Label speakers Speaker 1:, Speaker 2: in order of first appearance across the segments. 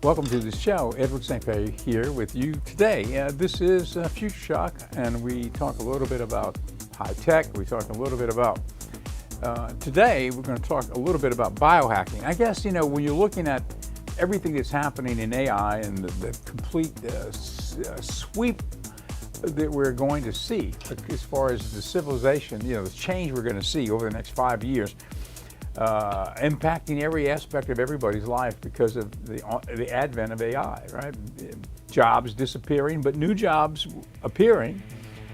Speaker 1: Welcome to the show. Edward St. Pé here with you today. This is Future Shock, and we talk a little bit about high tech. We talk a little bit about, today we're going to talk a little bit about biohacking. I guess, when you're looking at everything that's happening in AI and the complete sweep that we're going to see as far as the civilization, the change we're going to see over the next 5 years, impacting every aspect of everybody's life because of the advent of AI, right? Jobs disappearing, but new jobs appearing,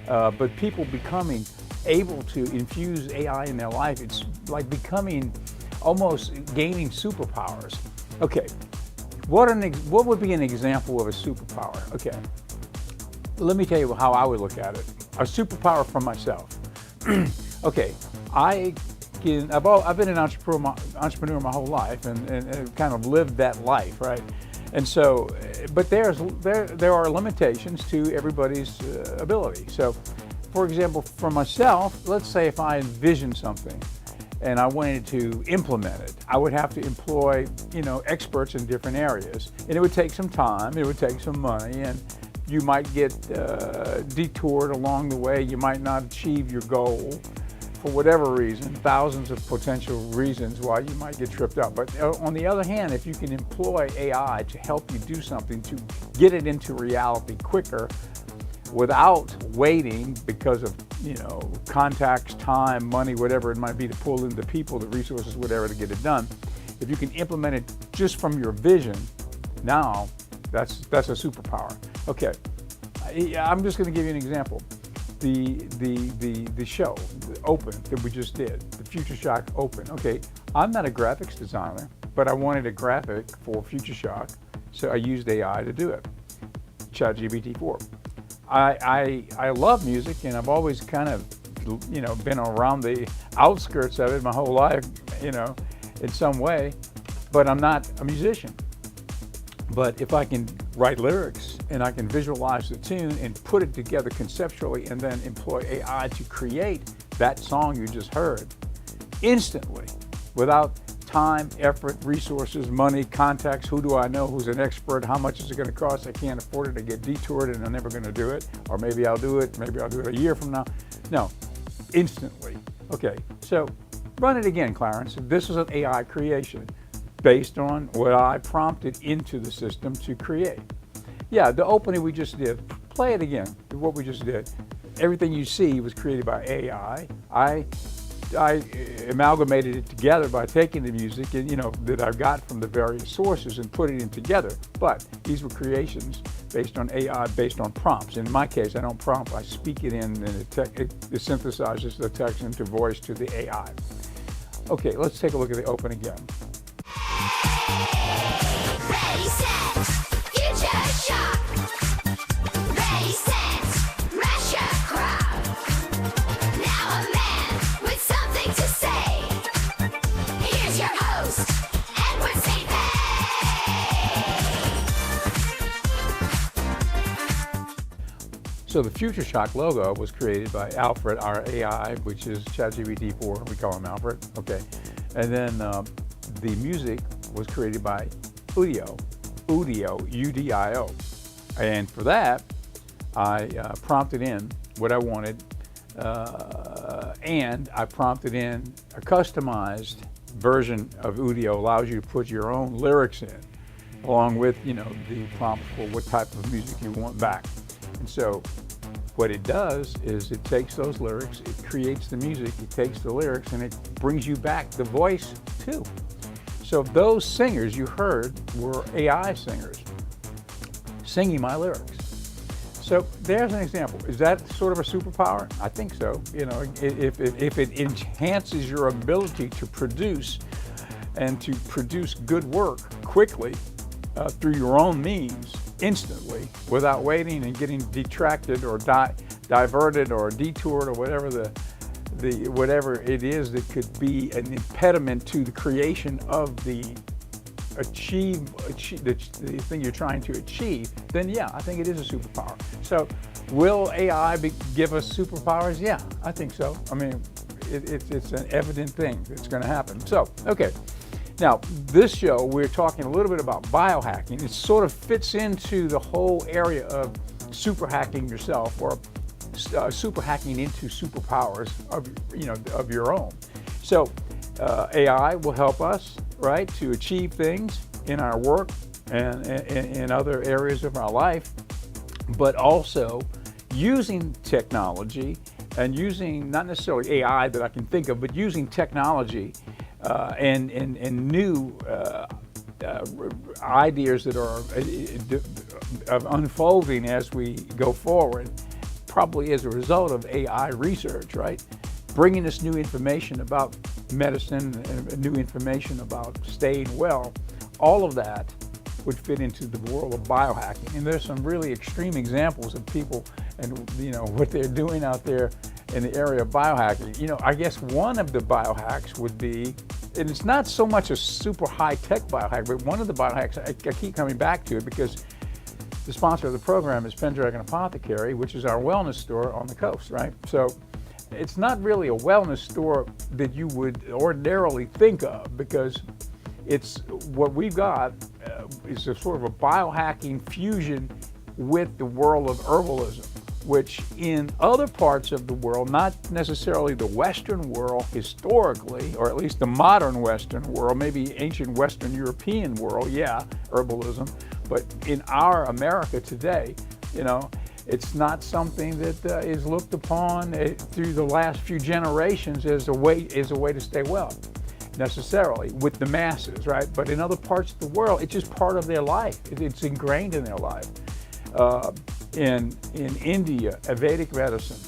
Speaker 1: but people becoming able to infuse AI in their life. It's like becoming almost gaining superpowers. Okay, what would be an example of a superpower? Okay, let me tell you how I would look at it. A superpower for myself. Okay, I've been an entrepreneur my whole life and kind of lived that life, right? And so, but there are limitations to everybody's ability. So, for example, for myself, let's say if I envision something and I wanted to implement it, I would have to employ, experts in different areas. And it would take some time, it would take some money, and you might get detoured along the way. You might not achieve your goal for whatever reason, thousands of potential reasons why you might get tripped up. But on the other hand, if you can employ AI to help you do something, to get it into reality quicker without waiting because of, contacts, time, money, whatever it might be to pull in the people, the resources, whatever to get it done, if you can implement it just from your vision, now that's a superpower. Okay, I'm just going to give you an example. The show, the Open, that we just did, the Future Shock Open. Okay, I'm not a graphics designer, but I wanted a graphic for Future Shock, so I used AI to do it, ChatGPT-4. I love music, and I've always kind of, been around the outskirts of it my whole life, in some way, but I'm not a musician. But if I can write lyrics and I can visualize the tune and put it together conceptually and then employ AI to create that song you just heard instantly, without time, effort, resources, money, contacts, who do I know, who's an expert, how much is it going to cost, I can't afford it, I get detoured and I'm never going to do it, or maybe I'll do it a year from now. No, instantly. Okay, so run it again, Clarence. This is an AI creation based on what I prompted into the system to create. Yeah, the opening we just did, play it again, what we just did. Everything you see was created by AI. I amalgamated it together by taking the music and, that I've got from the various sources and putting it together. But these were creations based on AI, based on prompts. In my case, I don't prompt, I speak it in and it synthesizes the text into voice to the AI. Okay, let's take a look at the Open again.
Speaker 2: Ready, set, Future Shock. Ready, set, rush your crowd. Now a man with something to say. Here's your host, Edward St. Pé.
Speaker 1: So the Future Shock logo was created by Alfred, our AI, which is ChatGPT-4, we call him Alfred, okay. And then the music was created by Udio, U-D-I-O. And for that, I prompted in what I wanted, and I prompted in a customized version of Udio. Allows you to put your own lyrics in, along with, the prompt for what type of music you want back. And so what it does is it takes those lyrics, it creates the music, it takes the lyrics, and it brings you back the voice too. So those singers you heard were AI singers singing my lyrics. So there's an example. Is that sort of a superpower? I think so. If it enhances your ability to produce and to produce good work quickly through your own means, instantly, without waiting and getting detracted or diverted or detoured or whatever whatever it is that could be an impediment to the creation of the thing you're trying to achieve, then yeah, I think it is a superpower. So will AI give us superpowers? Yeah, I think so. I mean, it's an evident thing that's going to happen. So, okay, Now, this show, we're talking a little bit about biohacking. It sort of fits into the whole area of super hacking yourself, or super hacking into superpowers of your own. So AI will help us, right, to achieve things in our work and in other areas of our life, but also using technology and using not necessarily AI that I can think of, but using technology and new ideas that are unfolding as we go forward, probably as a result of AI research, right? Bringing us new information about medicine and new information about staying well. All of that would fit into the world of biohacking. And there's some really extreme examples of people and what they're doing out there in the area of biohacking. I guess one of the biohacks would be, and it's not so much a super high-tech biohack, but one of the biohacks, I keep coming back to it because the sponsor of the program is Pendragon Apothecary, which is our wellness store on the coast, right? So it's not really a wellness store that you would ordinarily think of, because it's what we've got is a sort of a biohacking fusion with the world of herbalism, which in other parts of the world, not necessarily the Western world historically, or at least the modern Western world, maybe ancient Western European world, yeah, herbalism, but in our America today, it's not something that is looked upon through the last few generations as a way to stay well, necessarily with the masses, right? But in other parts of the world, it's just part of their life. It's ingrained in their life. In India, Vedic medicine,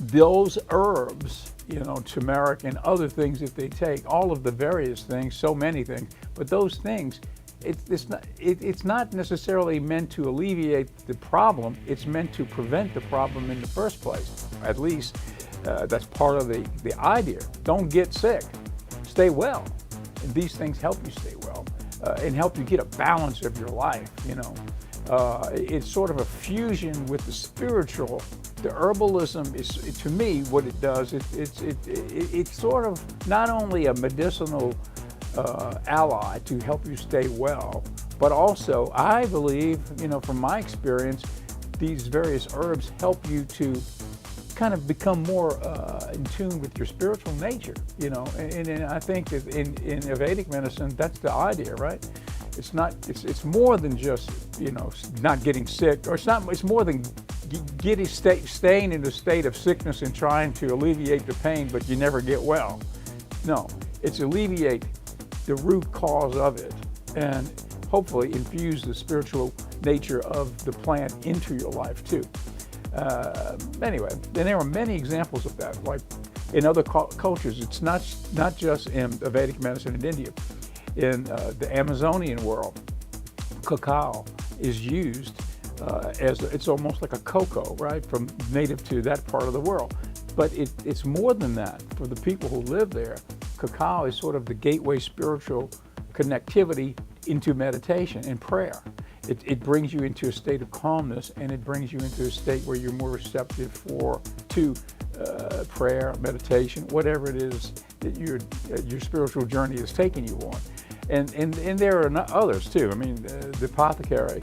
Speaker 1: those herbs, turmeric and other things that they take, all of the various things, so many things, but those things, it's not necessarily meant to alleviate the problem. It's meant to prevent the problem in the first place. At least that's part of the idea. Don't get sick. Stay well. And these things help you stay well and help you get a balance of your life. It's sort of a fusion with the spiritual. The herbalism is, to me, what it does. It's sort of not only a medicinal ally to help you stay well, but also, I believe, from my experience, these various herbs help you to kind of become more in tune with your spiritual nature, and I think that in Vedic medicine, that's the idea, right? It's more than just, not getting sick, or it's more than staying in a state of sickness and trying to alleviate the pain, but you never get well. No, it's alleviate the root cause of it and hopefully infuse the spiritual nature of the plant into your life too. Anyway, and there are many examples of that, like in other cultures. It's not just in Vedic medicine in India. In the Amazonian world, cacao is used it's almost like a cocoa, right, from native to that part of the world. But it's more than that. For the people who live there, cacao is sort of the gateway spiritual connectivity into meditation and prayer. It brings you into a state of calmness, and it brings you into a state where you're more receptive to prayer, meditation, whatever it is that your spiritual journey is taking you on. And there are others too. I mean, the apothecary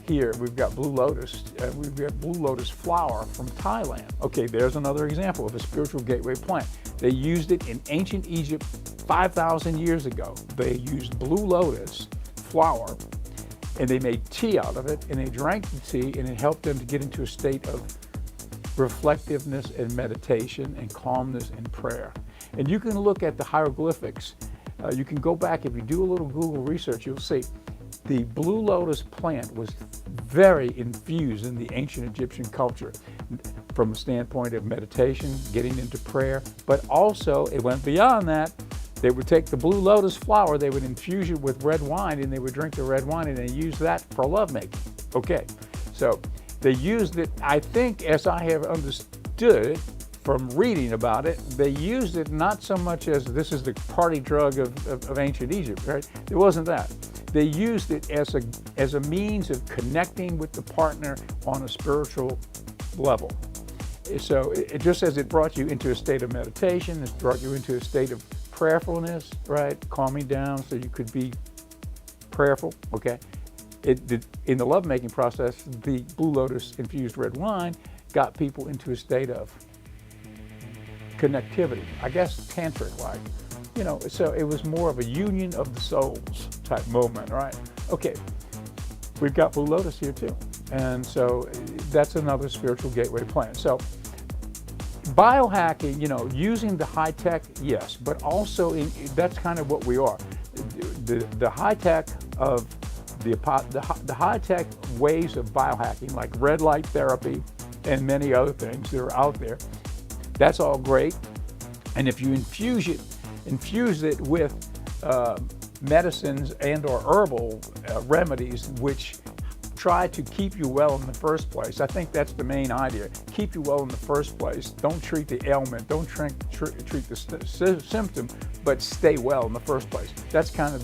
Speaker 1: here, we've got blue lotus. We've got blue lotus flower from Thailand. Okay, there's another example of a spiritual gateway plant. They used it in ancient Egypt 5,000 years ago. They used blue lotus flower, and they made tea out of it, and they drank the tea, and it helped them to get into a state of reflectiveness and meditation and calmness and prayer. And you can look at the hieroglyphics. You can go back, if you do a little Google research, you'll see the blue lotus plant was very infused in the ancient Egyptian culture from a standpoint of meditation, getting into prayer, but also it went beyond that. They would take the blue lotus flower, they would infuse it with red wine, and they would drink the red wine, and they use that for lovemaking. Okay, so they used it, I think, as I have understood it from reading about it, they used it not so much as this is the party drug of ancient Egypt, right? It wasn't that. They used it as a means of connecting with the partner on a spiritual level. So it just as it brought you into a state of meditation, it brought you into a state of prayerfulness, right? Calming down so you could be prayerful, okay? In the lovemaking process, the Blue Lotus infused red wine got people into a state of connectivity, I guess tantric like, so it was more of a union of the souls type moment, right? Okay, we've got Blue Lotus here too. And so that's another spiritual gateway plan. So biohacking, using the high tech, yes, but also that's kind of what we are. The high tech of the high tech ways of biohacking, like red light therapy and many other things that are out there, that's all great. And if you infuse it with medicines and or herbal remedies, which try to keep you well in the first place. I think that's the main idea. Keep you well in the first place. Don't treat the ailment. Don't treat the symptom, but stay well in the first place. That's kind of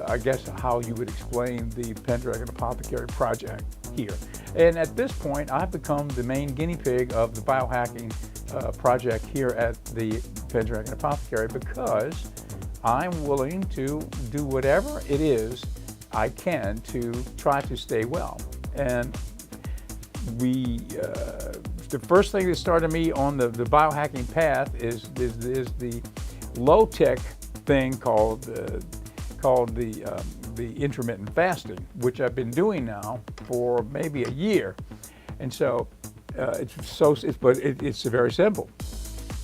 Speaker 1: I guess, how you would explain the Pendragon Apothecary project here. And at this point, I've become the main guinea pig of the biohacking project here at the Pendragon Apothecary because I'm willing to do whatever it is I can to try to stay well. And the first thing that started me on the biohacking path is the low-tech thing called the intermittent fasting, which I've been doing now for maybe a year. And so it's very simple.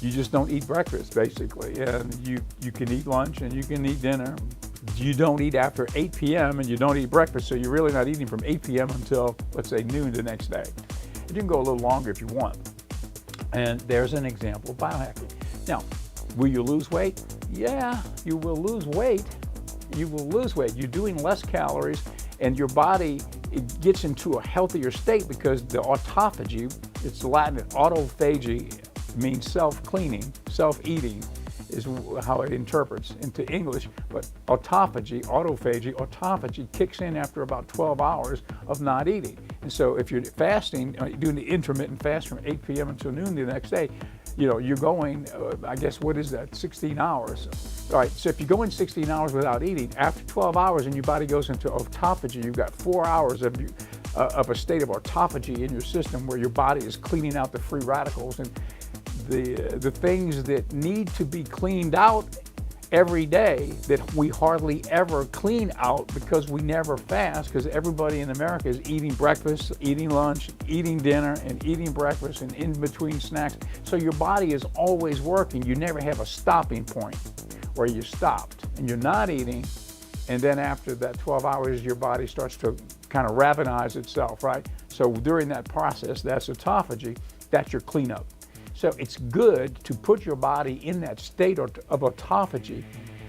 Speaker 1: You just don't eat breakfast basically, and you can eat lunch and you can eat dinner. You don't eat after 8 p.m. and you don't eat breakfast, so you're really not eating from 8 p.m. until, let's say, noon the next day. You can go a little longer if you want. And there's an example of biohacking. Now, will you lose weight? Yeah, you will lose weight. You will lose weight. You're doing less calories, and your body, it gets into a healthier state because the autophagy, it's Latin, autophagy means self-cleaning, self-eating, is how it interprets into English, but autophagy kicks in after about 12 hours of not eating. And so if you're fasting, doing the intermittent fast from 8 p.m. until noon the next day, you're going, I guess, what is that, 16 hours. All right, so if you go in 16 hours without eating, after 12 hours and your body goes into autophagy, you've got 4 hours of a state of autophagy in your system where your body is cleaning out the free radicals and the things that need to be cleaned out every day that we hardly ever clean out because we never fast, because everybody in America is eating breakfast, eating lunch, eating dinner, and eating breakfast and in between snacks. So your body is always working. You never have a stopping point where you stopped and you're not eating, and then after that 12 hours your body starts to kind of ravenize itself, right? So during that process, that's autophagy, that's your cleanup. So it's good to put your body in that state of autophagy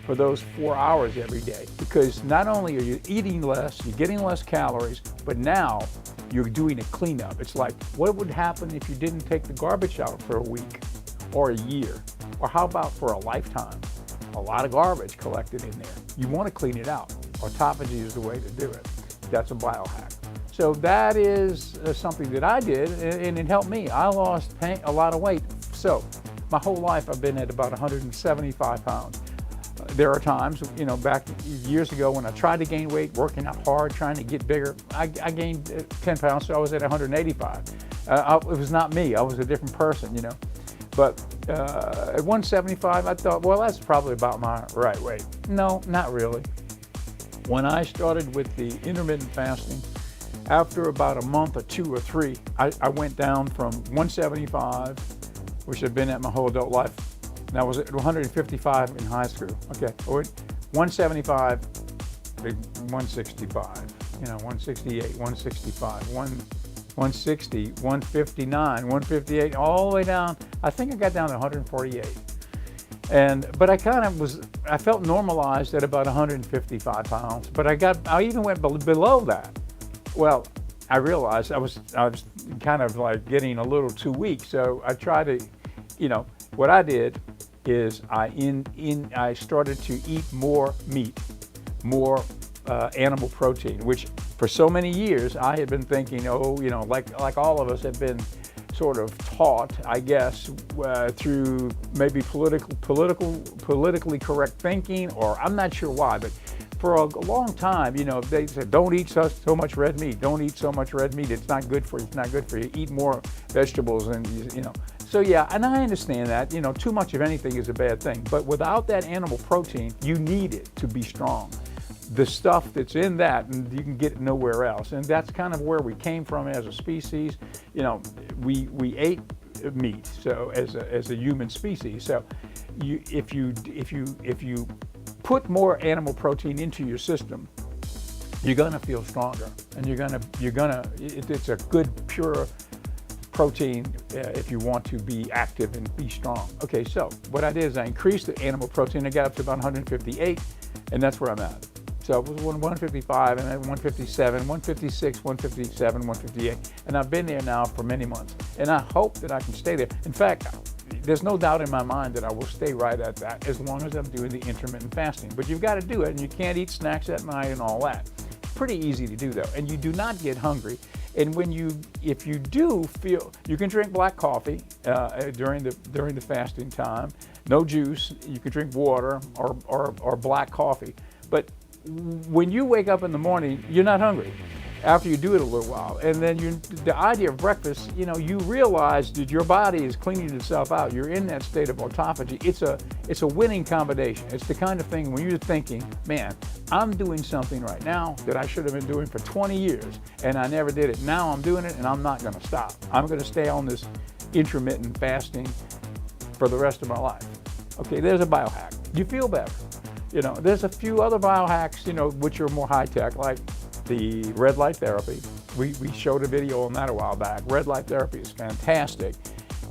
Speaker 1: for those 4 hours every day, because not only are you eating less, you're getting less calories, but now you're doing a cleanup. It's like, what would happen if you didn't take the garbage out for a week or a year? Or how about for a lifetime? A lot of garbage collected in there. You want to clean it out. Autophagy is the way to do it. That's a biohack. So that is something that I did, and it helped me. I lost a lot of weight. So my whole life I've been at about 175 pounds. There are times, back years ago when I tried to gain weight, working out hard, trying to get bigger, I gained 10 pounds, so I was at 185. It was not me, I was a different person, But at 175, I thought, well, that's probably about my right weight. No, not really. When I started with the intermittent fasting, after about a month or 2 or 3, I went down from 175, which I've been at my whole adult life, and I was at 155 in high school. Okay, 175, 165, 168, 165, 160, 159, 158, all the way down. I think I got down to 148. But I felt normalized at about 155 pounds, but I even went below that. Well, I realized I was kind of like getting a little too weak, so I tried to, what I did is I started to eat more meat, more animal protein, which for so many years I had been thinking, like all of us have been sort of taught, I guess, through maybe politically correct thinking, or I'm not sure why, but for a long time, they said, don't eat so much red meat. Don't eat so much red meat. It's not good for you. It's not good for you. Eat more vegetables and. So yeah, and I understand that, too much of anything is a bad thing, but without that animal protein, you need it to be strong. The stuff that's in that, and you can get it nowhere else. And that's kind of where we came from as a species. We ate meat, so as a human species. So if you put more animal protein into your system, you're gonna feel stronger, and it's a good, pure protein if you want to be active and be strong. Okay, so what I did is I increased the animal protein. I got up to about 158, and that's where I'm at. So it was 155, and then 157, 156, 157, 158, and I've been there now for many months, and I hope that I can stay there. In fact, there's no doubt in my mind that I will stay right at that as long as I'm doing the intermittent fasting. But you've got to do it, and you can't eat snacks at night and all that. Pretty easy to do though, and you do not get hungry. And if you do feel, you can drink black coffee during the fasting time. No juice. You can drink water or black coffee. But when you wake up in the morning, you're not hungry after you do it a little while. And then the idea of breakfast, you realize that your body is cleaning itself out. You're in that state of autophagy. It's a winning combination. It's the kind of thing when you're thinking, man, I'm doing something right now that I should have been doing for 20 years, and I never did it. Now I'm doing it, and I'm not going to stop. I'm going to stay on this intermittent fasting for the rest of my life. Okay, there's a biohack. You feel better. There's a few other biohacks, which are more high-tech, like the red light therapy. We showed a video on that a while back. Red light therapy is fantastic.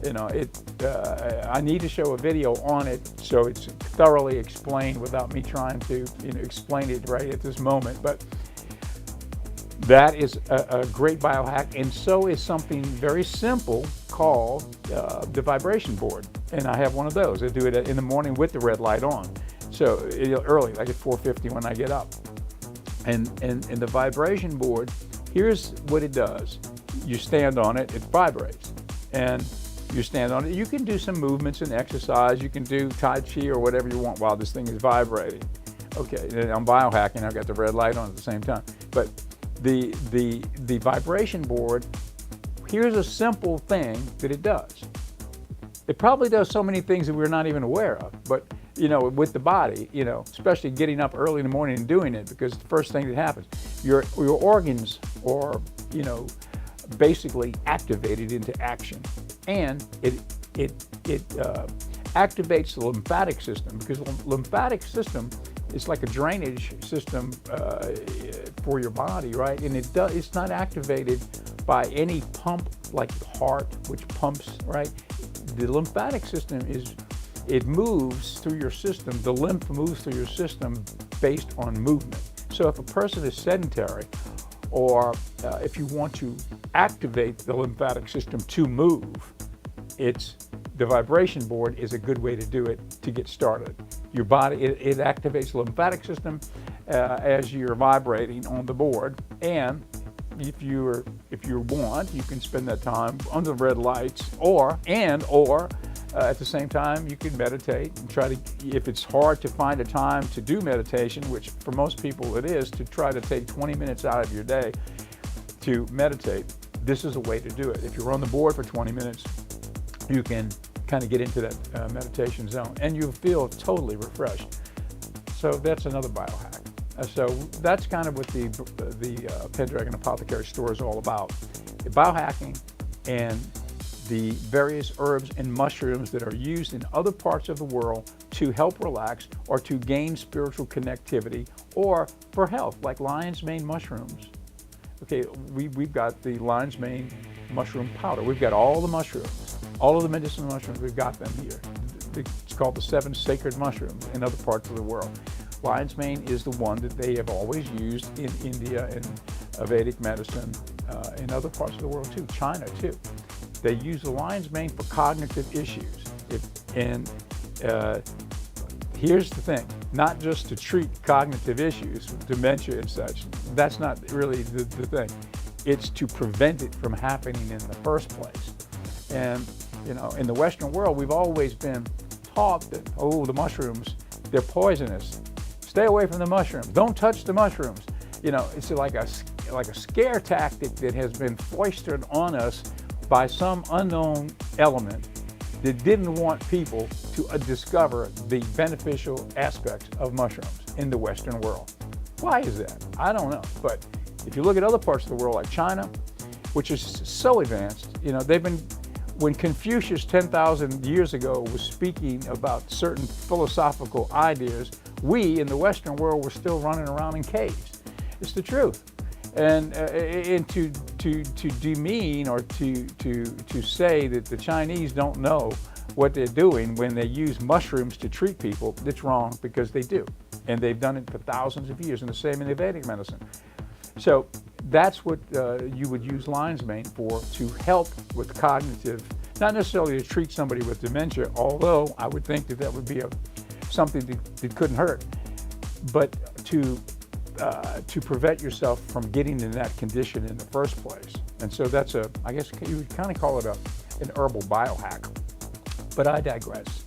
Speaker 1: I need to show a video on it so it's thoroughly explained without me trying to explain it right at this moment. But that is a great biohack, and so is something very simple called the vibration board. And I have one of those. I do it in the morning with the red light on. So early, like at 4:50 when I get up. And the vibration board, here's what it does. You stand on it, it vibrates. And you stand on it. You can do some movements and exercise. You can do Tai Chi or whatever you want while this thing is vibrating. Okay, and I'm biohacking. I've got the red light on at the same time. But the vibration board, here's a simple thing that it does. It probably does so many things that we're not even aware of. But with the body, especially getting up early in the morning and doing it, because the first thing that happens, your organs are, basically activated into action, and it activates the lymphatic system, because the lymphatic system is like a drainage system for your body, right? And it's not activated by any pump like the heart, which pumps, right? The lymphatic system it moves through your system. The lymph moves through your system based on movement. So if a person is sedentary, or if you want to activate the lymphatic system to move, the vibration board is a good way to do it to get started. Your body, it activates the lymphatic system as you're vibrating on the board. And if you want, you can spend that time under the red lights, or at the same time, you can meditate and try to, if it's hard to find a time to do meditation, which for most people it is, to try to take 20 minutes out of your day to meditate, this is a way to do it. If you're on the board for 20 minutes, you can kind of get into that meditation zone, and you feel totally refreshed. So that's another biohack. So that's kind of what the Pendragon Apothecary store is all about. The biohacking and the various herbs and mushrooms that are used in other parts of the world to help relax or to gain spiritual connectivity or for health, like lion's mane mushrooms. Okay, we've got the lion's mane mushroom powder. We've got all the mushrooms, all of the medicinal mushrooms, we've got them here. It's called the 7 sacred mushrooms in other parts of the world. Lion's mane is the one that they have always used in India and Vedic medicine, in other parts of the world too, China too. They use the lion's mane for cognitive issues. Here's the thing, not just to treat cognitive issues, dementia and such. That's not really the thing. It's to prevent it from happening in the first place. And, you know, in the Western world, we've always been taught that, oh, the mushrooms, they're poisonous. Stay away from the mushrooms. Don't touch the mushrooms. You know, it's like a scare tactic that has been foisted on us by some unknown element that didn't want people to discover the beneficial aspects of mushrooms in the Western world. Why is that? I don't know. But if you look at other parts of the world like China, which is so advanced, you know, when Confucius 10,000 years ago was speaking about certain philosophical ideas, we in the Western world were still running around in caves. It's the truth. And to demean or to say that the Chinese don't know what they're doing when they use mushrooms to treat people, it's wrong, because they do. And they've done it for thousands of years, and the same in Vedic medicine. So that's what you would use lion's mane for, to help with cognitive, not necessarily to treat somebody with dementia, although I would think that would be something that couldn't hurt, but to prevent yourself from getting in that condition in the first place. And so that's I guess you would kind of call it an herbal biohack. But I digress.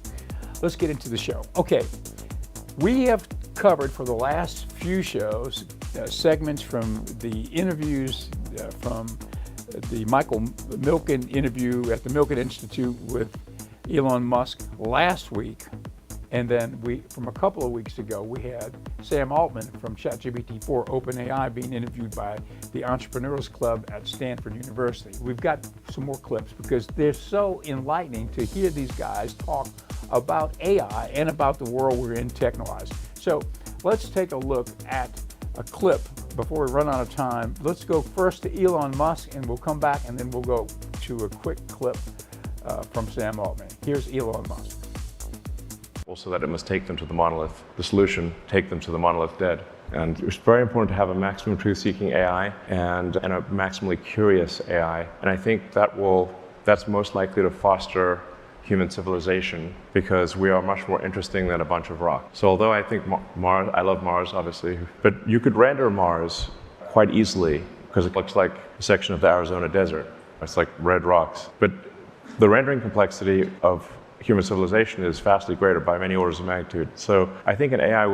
Speaker 1: Let's get into the show. Okay, we have covered for the last few shows segments from the interviews from the Michael Milken interview at the Milken Institute with Elon Musk last week. And then from a couple of weeks ago, we had Sam Altman from ChatGPT-4 OpenAI being interviewed by the Entrepreneurs Club at Stanford University. We've got some more clips because they're so enlightening to hear these guys talk about AI and about the world we're in tech-wise. So let's take a look at a clip before we run out of time. Let's go first to Elon Musk, and we'll come back, and then we'll go to a quick clip from Sam Altman. Here's Elon Musk.
Speaker 3: Also that it must take them to the monolith. The solution, take them to the monolith dead. And it's very important to have a maximum truth-seeking AI and a maximally curious AI. And I think that's most likely to foster human civilization, because we are much more interesting than a bunch of rock. So although I think Mars, I love Mars obviously, but you could render Mars quite easily because it looks like a section of the Arizona desert. It's like red rocks. But the rendering complexity of human civilization is vastly greater by many orders of magnitude. So I think an AI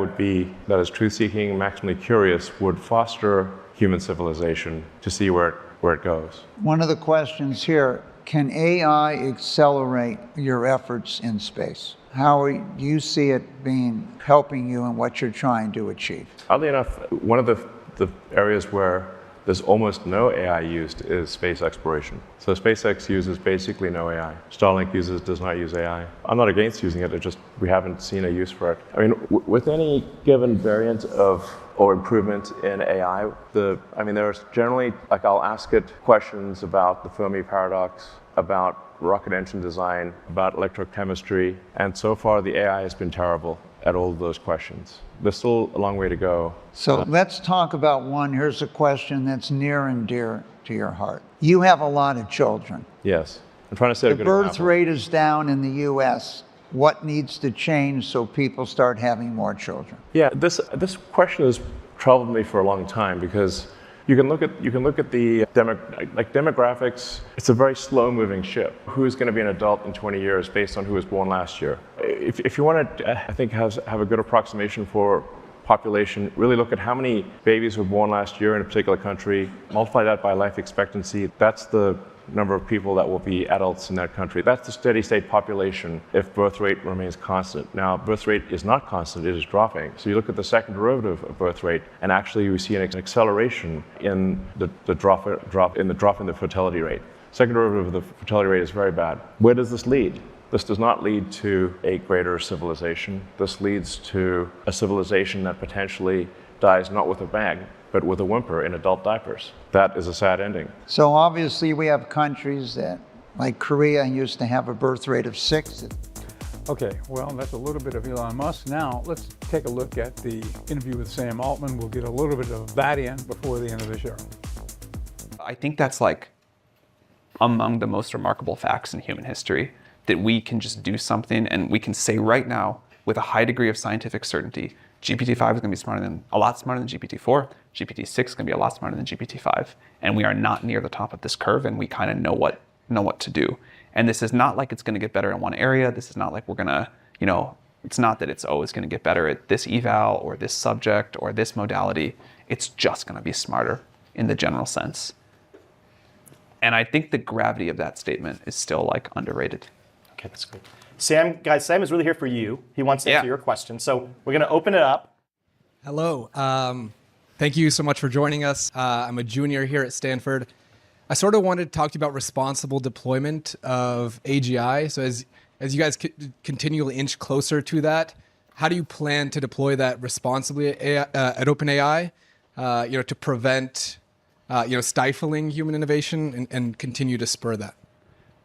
Speaker 3: that is truth-seeking, maximally curious, would foster human civilization to see where it goes.
Speaker 4: One of the questions here, can AI accelerate your efforts in space? How do you see it helping you in what you're trying to achieve?
Speaker 3: Oddly enough, one of the areas where there's almost no AI used is space exploration. So SpaceX uses basically no AI. Starlink does not use AI. I'm not against using it, we haven't seen a use for it. I mean, with any given variant or improvement in AI, there's generally, I'll ask it questions about the Fermi paradox, about rocket engine design, about electrochemistry, and so far the AI has been terrible at all of those questions. There's still a long way to go.
Speaker 4: So let's talk about one. Here's a question that's near and dear to your heart. You have a lot of children.
Speaker 3: Yes. I'm trying to set a
Speaker 4: good
Speaker 3: example.
Speaker 4: The birth rate is down in the U.S. What needs to change so people start having more children?
Speaker 3: Yeah, this question has troubled me for a long time, because you can look at the demographics. It's a very slow-moving ship. Who's going to be an adult in 20 years based on who was born last year? If you want to, I think, have a good approximation for population, really look at how many babies were born last year in a particular country, multiply that by life expectancy. That's the number of people that will be adults in that country. That's the steady state population if birth rate remains constant. Now, birth rate is not constant, it is dropping. So you look at the second derivative of birth rate, and actually you see an acceleration in the drop in the fertility rate. Second derivative of the fertility rate is very bad. Where does this lead? This does not lead to a greater civilization. This leads to a civilization that potentially dies not with a bang, but with a whimper in adult diapers. That is a sad ending.
Speaker 4: So obviously we have countries that, like Korea, used to have a birth rate of 6.
Speaker 1: Okay, well, that's a little bit of Elon Musk. Now, let's take a look at the interview with Sam Altman. We'll get a little bit of that in before the end of the show.
Speaker 5: I think that's among the most remarkable facts in human history, that we can just do something and we can say right now with a high degree of scientific certainty, GPT-5 is going to be a lot smarter than GPT-4. GPT-6 is going to be a lot smarter than GPT-5. And we are not near the top of this curve, and we kind of know what to do. And this is not like it's going to get better in one area. This is not like we're going to, it's not that it's always going to get better at this eval or this subject or this modality. It's just going to be smarter in the general sense. And I think the gravity of that statement is still like underrated.
Speaker 6: Okay, that's great. Sam, guys, Sam is really here for you. He wants to answer your question. So we're going to open it up.
Speaker 7: Hello. Thank you so much for joining us. I'm a junior here at Stanford. I sort of wanted to talk to you about responsible deployment of AGI. So as you guys continually inch closer to that, how do you plan to deploy that responsibly at OpenAI, to prevent, stifling human innovation and continue to spur that?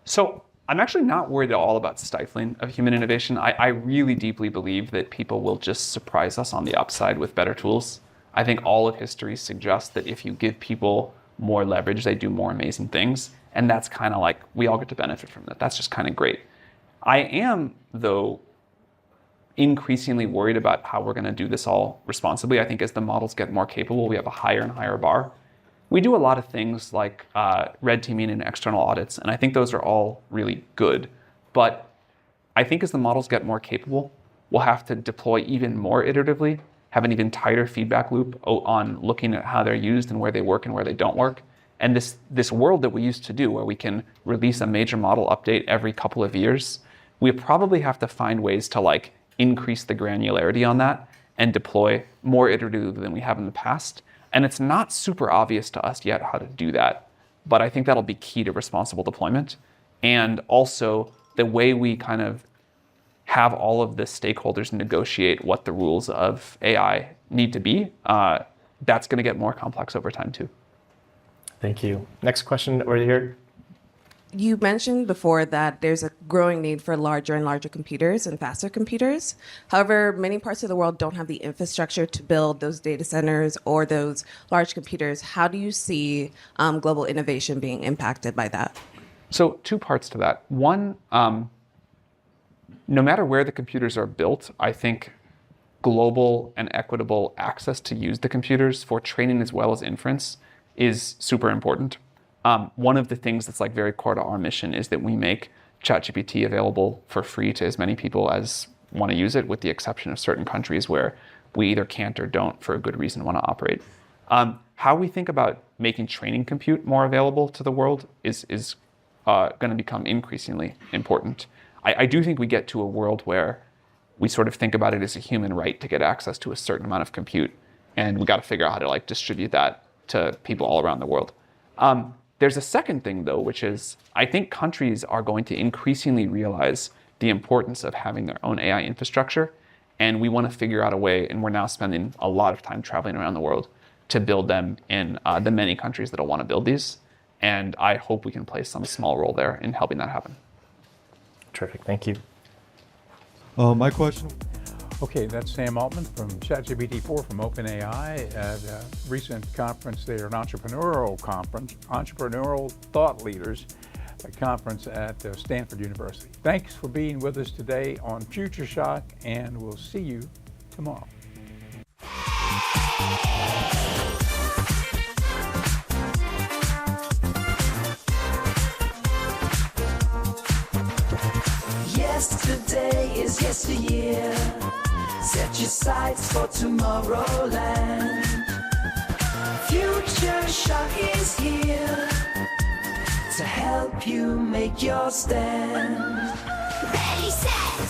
Speaker 5: So I'm actually not worried at all about stifling of human innovation. I really deeply believe that people will just surprise us on the upside with better tools. I think all of history suggests that if you give people more leverage, they do more amazing things. And that's kind of like, we all get to benefit from that. That's just kind of great. I am, though, increasingly worried about how we're going to do this all responsibly. I think as the models get more capable, we have a higher and higher bar. We do a lot of things like red teaming and external audits, and I think those are all really good. But I think as the models get more capable, we'll have to deploy even more iteratively, have an even tighter feedback loop on looking at how they're used and where they work and where they don't work. And this world that we used to do, where we can release a major model update every couple of years, we probably have to find ways to like increase the granularity on that and deploy more iteratively than we have in the past. And it's not super obvious to us yet how to do that, but I think that'll be key to responsible deployment. And also the way we kind of have all of the stakeholders negotiate what the rules of AI need to be, that's going to get more complex over time too.
Speaker 6: Thank you. Next question over here.
Speaker 8: You mentioned before that there's a growing need for larger and larger computers and faster computers. However, many parts of the world don't have the infrastructure to build those data centers or those large computers. How do you see global innovation being impacted by that?
Speaker 5: So two parts to that. One, no matter where the computers are built, I think global and equitable access to use the computers for training as well as inference is super important. One of the things that's like very core to our mission is that we make ChatGPT available for free to as many people as want to use it, with the exception of certain countries where we either can't or don't, for a good reason, want to operate. How we think about making training compute more available to the world is going to become increasingly important. I do think we get to a world where we sort of think about it as a human right to get access to a certain amount of compute, and we got to figure out how to like distribute that to people all around the world. There's a second thing, though, which is I think countries are going to increasingly realize the importance of having their own AI infrastructure, and we want to figure out a way, and we're now spending a lot of time traveling around the world to build them in the many countries that'll want to build these, and I hope we can play some small role there in helping that happen.
Speaker 6: Terrific, thank you.
Speaker 9: My question.
Speaker 1: Okay, that's Sam Altman from ChatGPT-4 from OpenAI at a recent conference there, an entrepreneurial conference, Entrepreneurial Thought Leaders, a conference at Stanford University. Thanks for being with us today on Future Shock, and we'll see you tomorrow.
Speaker 10: Yesterday is yesteryear. Set your sights for tomorrowland. Future Shock is here to help you make your stand.
Speaker 2: Ready, set.